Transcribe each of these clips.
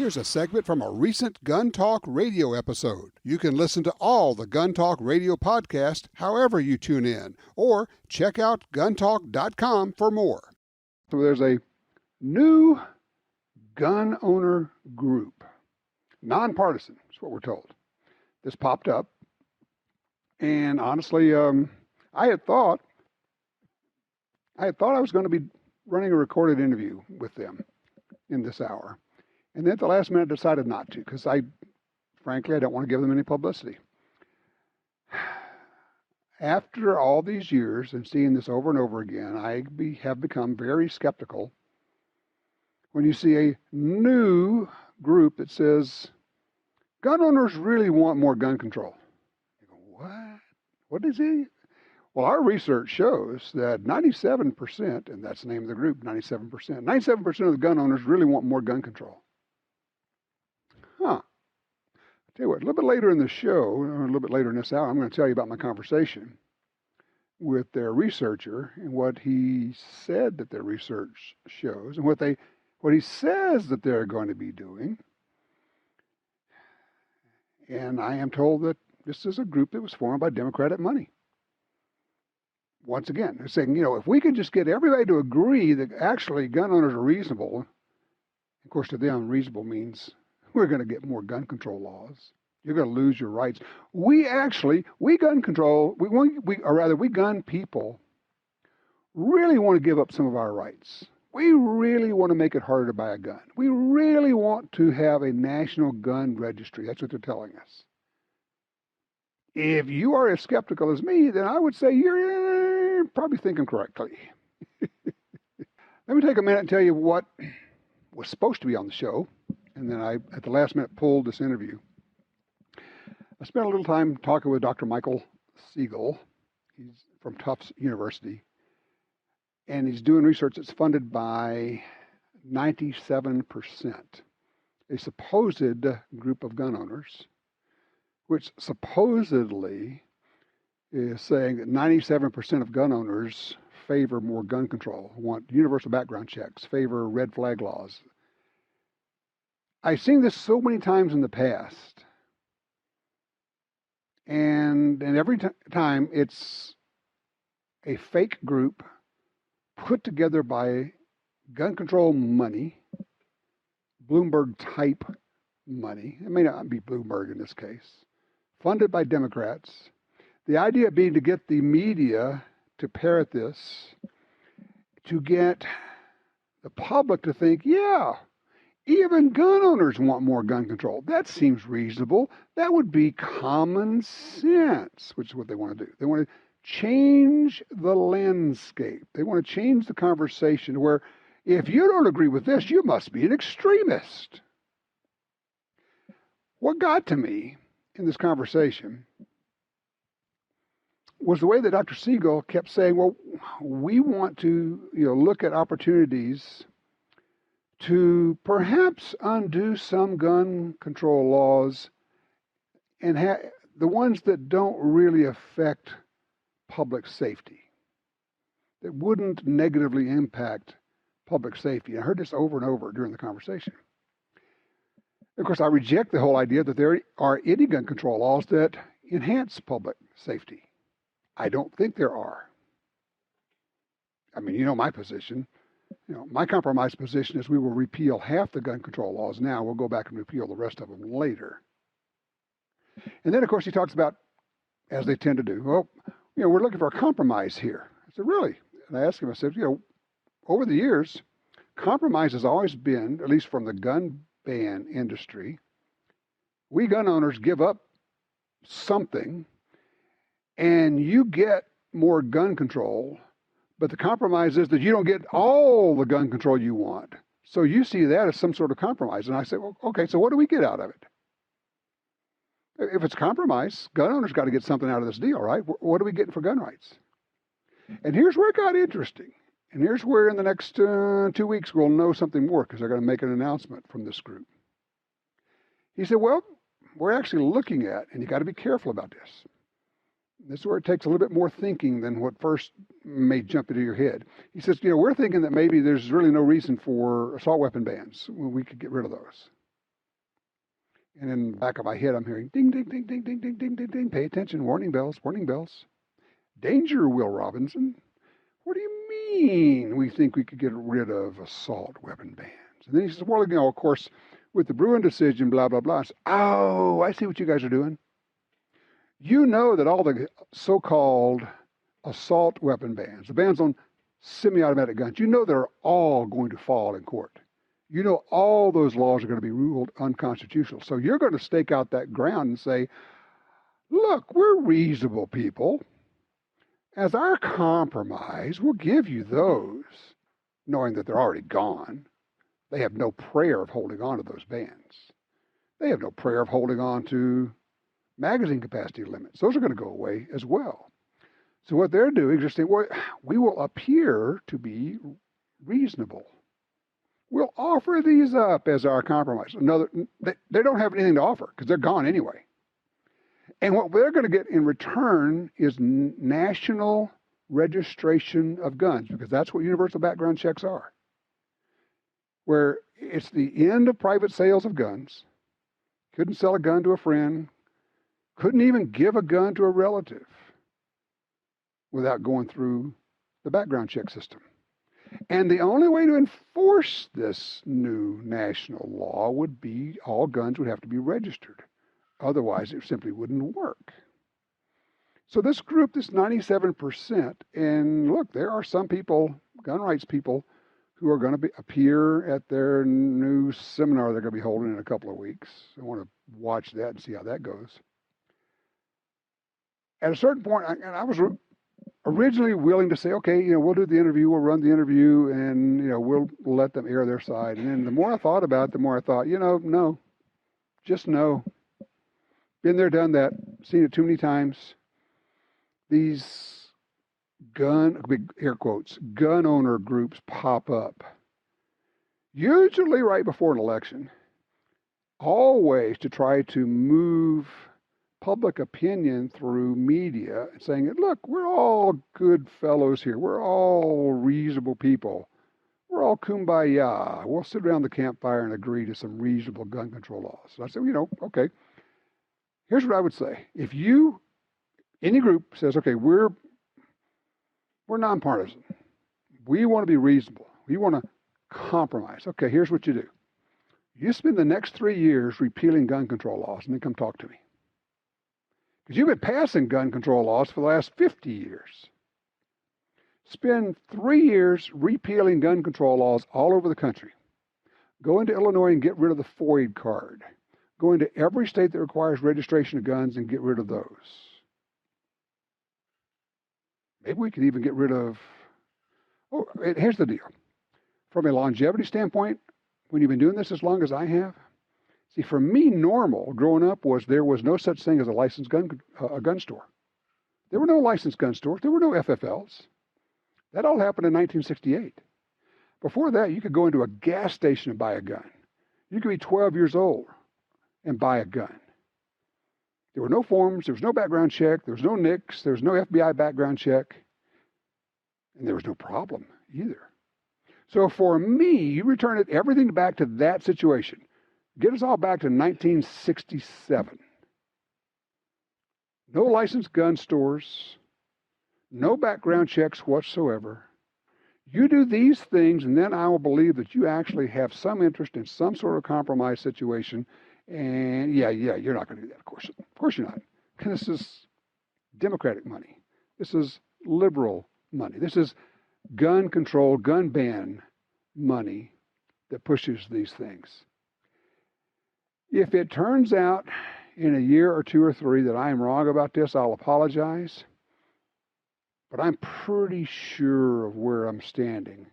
Here's a segment from a recent Gun Talk radio episode. You can listen to all the Gun Talk radio podcasts however you tune in, or check out guntalk.com for more. So there's a new gun owner group, non-partisan, is what we're told. This popped up, and honestly, I had thought I was going to be running a recorded interview with them in this hour. And then at the last minute decided not to, because frankly, I don't want to give them any publicity. After all these years and seeing this over and over again, I have become very skeptical when you see a new group that says, gun owners really want more gun control. You go, what? What is it? Well, our research shows that 97%, and that's the name of the group, 97% of the gun owners really want more gun control. Huh. I'll tell you what, a little bit later in the show, or a little bit later in this hour, I'm going to tell you about my conversation with their researcher and what he said that their research shows and what he says that they're going to be doing. And I am told that this is a group that was formed by Democratic money. Once again, they're saying, if we could just get everybody to agree that actually gun owners are reasonable, of course, to them, reasonable means we're going to get more gun control laws. You're going to lose your rights. We gun people really want to give up some of our rights. We really want to make it harder to buy a gun. We really want to have a national gun registry. That's what they're telling us. If you are as skeptical as me, then I would say you're probably thinking correctly. Let me take a minute and tell you what was supposed to be on the show. And then I, at the last minute, pulled this interview. I spent a little time talking with Dr. Michael Siegel. He's from Tufts University. And he's doing research that's funded by 97%. A supposed group of gun owners, which supposedly is saying that 97% of gun owners favor more gun control, want universal background checks, favor red flag laws. I've seen this so many times in the past, and every time it's a fake group put together by gun control money, Bloomberg-type money. It may not be Bloomberg in this case. Funded by Democrats. The idea being to get the media to parrot this, to get the public to think, yeah, even gun owners want more gun control. That seems reasonable. That would be common sense, which is what they want to do. They want to change the landscape. They want to change the conversation where if you don't agree with this, you must be an extremist. What got to me in this conversation was the way that Dr. Siegel kept saying, well, we want to look at opportunities to perhaps undo some gun control laws and the ones that don't really affect public safety, that wouldn't negatively impact public safety. I heard this over and over during the conversation. Of course, I reject the whole idea that there are any gun control laws that enhance public safety. I don't think there are. I mean, my position. My compromise position is we will repeal half the gun control laws now. We'll go back and repeal the rest of them later. And then, of course, he talks about, as they tend to do, well, we're looking for a compromise here. I said, really? And I asked him, I said, over the years, compromise has always been, at least from the gun ban industry, we gun owners give up something and you get more gun control, but the compromise is that you don't get all the gun control you want. So you see that as some sort of compromise. And I said, well, okay, so what do we get out of it? If it's compromise, gun owners got to get something out of this deal, right? What are we getting for gun rights? And here's where it got interesting. And here's where in the next 2 weeks we'll know something more, because they're going to make an announcement from this group. He said, well, we're actually looking at, and you got to be careful about this. This is where it takes a little bit more thinking than what first may jump into your head. He says, we're thinking that maybe there's really no reason for assault weapon bans. We could get rid of those. And in the back of my head, I'm hearing ding, ding, ding, ding, ding, ding, ding, ding, ding. Pay attention. Warning bells, warning bells. Danger, Will Robinson. What do you mean we think we could get rid of assault weapon bans? And then he says, well, of course, with the Bruin decision, blah, blah, blah. I said, oh, I see what you guys are doing. You know that all the so-called assault weapon bans, the bans on semi-automatic guns, you know they're all going to fall in court. You know all those laws are going to be ruled unconstitutional. So you're going to stake out that ground and say, look, we're reasonable people. As our compromise, we'll give you those, knowing that they're already gone. They have no prayer of holding on to those bans. They have no prayer of holding on to magazine capacity limits. Those are going to go away as well. So what they're doing is just saying, well, we will appear to be reasonable. We'll offer these up as our compromise. They don't have anything to offer because they're gone anyway. And what they're going to get in return is national registration of guns, because that's what universal background checks are, where it's the end of private sales of guns. Couldn't sell a gun to a friend. Couldn't even give a gun to a relative without going through the background check system. And the only way to enforce this new national law would be all guns would have to be registered. Otherwise, it simply wouldn't work. So this group, this 97%, and look, there are some people, gun rights people, who are going to appear at their new seminar they're going to be holding in a couple of weeks. I want to watch that and see how that goes. At a certain point, I was originally willing to say, okay, we'll do the interview, we'll run the interview, and, we'll let them air their side. And then the more I thought about it, the more I thought, no, just no. Been there, done that, seen it too many times. These big air quotes, gun owner groups pop up, usually right before an election, always to try to move public opinion through media, saying, look, we're all good fellows here. We're all reasonable people. We're all kumbaya. We'll sit around the campfire and agree to some reasonable gun control laws. So I said, okay. Here's what I would say. If any group says, okay, we're nonpartisan. We want to be reasonable. We want to compromise. Okay, here's what you do. You spend the next 3 years repealing gun control laws and then come talk to me. Because you've been passing gun control laws for the last 50 years. Spend 3 years repealing gun control laws all over the country. Go into Illinois and get rid of the FOID card. Go into every state that requires registration of guns and get rid of those. Maybe we could even get rid of... here's the deal. From a longevity standpoint, when you've been doing this as long as I have, see, for me, normal growing up was there was no such thing as a licensed gun store. There were no licensed gun stores. There were no FFLs. That all happened in 1968. Before that, you could go into a gas station and buy a gun. You could be 12 years old and buy a gun. There were no forms. There was no background check. There was no NICS. There was no FBI background check. And there was no problem either. So for me, you return everything back to that situation. Get us all back to 1967. No licensed gun stores. No background checks whatsoever. You do these things, and then I will believe that you actually have some interest in some sort of compromise situation. And yeah, you're not going to do that, of course. Of course you're not. Because this is Democratic money. This is liberal money. This is gun control, gun ban money that pushes these things. If it turns out in a year or 2 or 3 that I am wrong about this, I'll apologize. But I'm pretty sure of where I'm standing.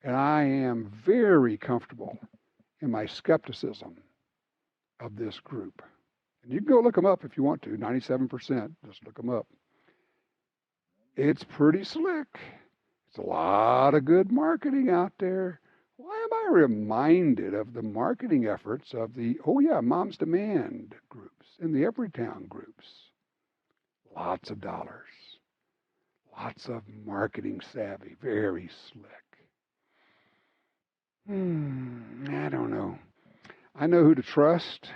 And I am very comfortable in my skepticism of this group. And you can go look them up if you want to. 97%. Just look them up. It's pretty slick. It's a lot of good marketing out there. Why am I reminded of the marketing efforts of the, Mom's Demand groups and the Everytown groups? Lots of dollars. Lots of marketing savvy. Very slick. I don't know. I know who to trust.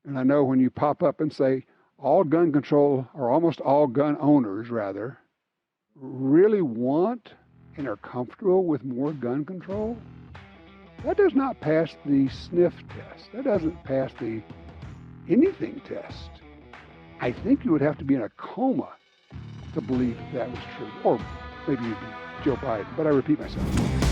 And I know when you pop up and say all gun control, or almost all gun owners rather, really want and are comfortable with more gun control, that does not pass the sniff test. That doesn't pass the anything test. I think you would have to be in a coma to believe that was true. Or maybe you'd be Joe Biden, but I repeat myself.